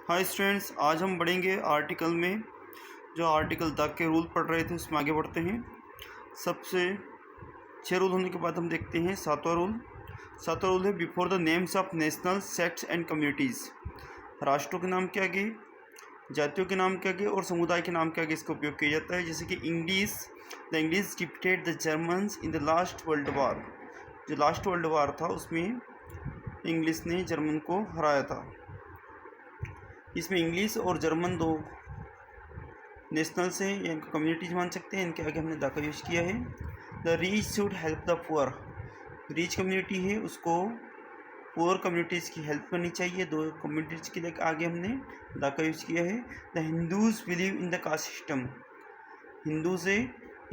Hi students, आज हम बढ़ेंगे आर्टिकल में। जो आर्टिकल तक के रूल पढ़ रहे थे उसमें आगे बढ़ते हैं। सबसे 6 रूल होने के बाद हम देखते हैं सातवां रूल है before the names of national sects and communities. राष्ट्रों के नाम के आगे, जातियों के नाम के आगे और समुदाय के नाम के आगे इसका उपयोग किया जाता है। जैसे कि the English defeated the Germans in the last world war. जो लास्ट वर्ल्ड वार था उसमें इंग्लिश ने जर्मन को हराया था। इसमें इंग्लिश और जर्मन दो नेशनल्स हैं या इनको कम्युनिटीज मान सकते हैं। इनके आगे हमने द का यूज़ किया है। The reach should help the poor. Reach community है उसको पुअर कम्युनिटीज़ की हेल्प करनी चाहिए। दो कम्युनिटीज़ के लिए आगे हमने द का यूज़ किया है। The Hindus believe in the caste system. Hindu से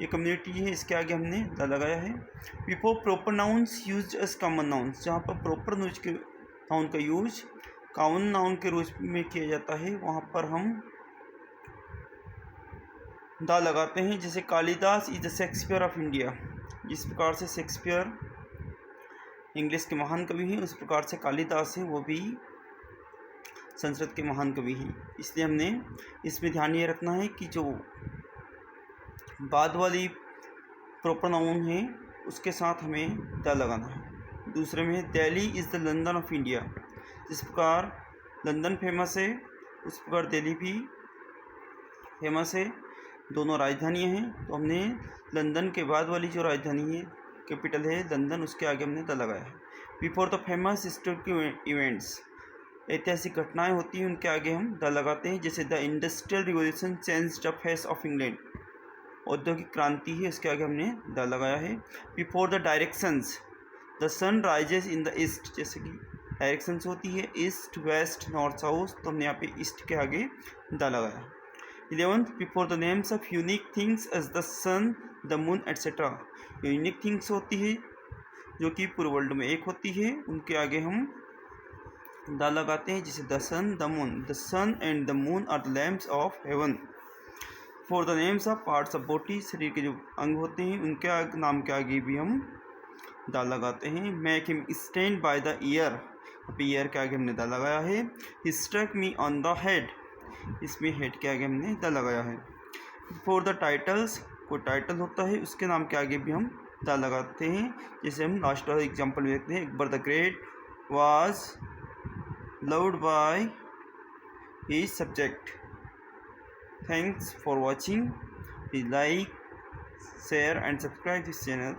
ये कम्युनिटी है, इसके आगे हमने द लगाया है। Before proper nouns use as common nouns. जहाँ पर प्रॉपर नाउन का यूज कॉमन नाउन के रूप में किया जाता है वहाँ पर हम द लगाते हैं। जैसे Kalidas is the Shakespeare of India. जिस प्रकार से शेक्सपियर इंग्लिश के महान कवि हैं, उस प्रकार से कालिदास है वो भी संस्कृत के महान कवि हैं। इसलिए हमने इसमें ध्यान ये रखना है कि जो बाद वाली प्रॉपर नाउन है उसके साथ हमें द लगाना है। दूसरे में Delhi is the London of India. जिस प्रकार लंदन फेमस है उस प्रकार दिल्ली भी फेमस है। दोनों राजधानियाँ हैं, तो हमने लंदन के बाद वाली जो राजधानी है कैपिटल है लंदन, उसके आगे हमने द लगाया है। Before the famous historical events. ऐतिहासिक घटनाएं होती हैं उनके आगे हम द लगाते हैं। जैसे the industrial revolution change the face of England. औद्योगिक क्रांति है, उसके आगे हमने द लगाया है। Before the directions. The sun rises in the east. जैसे कि डायरेक्शंस होती है ईस्ट, वेस्ट, नॉर्थ, साउथ, तो हमने यहाँ पे ईस्ट के आगे द लगाया। 11th before the names of unique things as the sun, the moon etcetera. Unique things होती है जो कि पूरे वर्ल्ड में एक होती है, उनके आगे हम द लगाते हैं। जैसे the sun, the moon. The sun and the moon are the lamps of heaven. For the names of parts of body. शरीर के जो अंग होते हैं उनके नाम के आगे भी हम द लगाते हैं। Make him stand by the ear. Ear के आगे हमने द लगाया है। He struck me on the head. इसमें हेड के आगे हमने द लगाया है। फॉर द टाइटल्स, कोई टाइटल होता है उसके नाम के आगे भी हम द लगाते हैं। जैसे हम लास्ट वाला एग्जाम्पल में देखते हैं, Akbar the great was loved by his subject. Thanks for watching. Please like, share and subscribe this channel.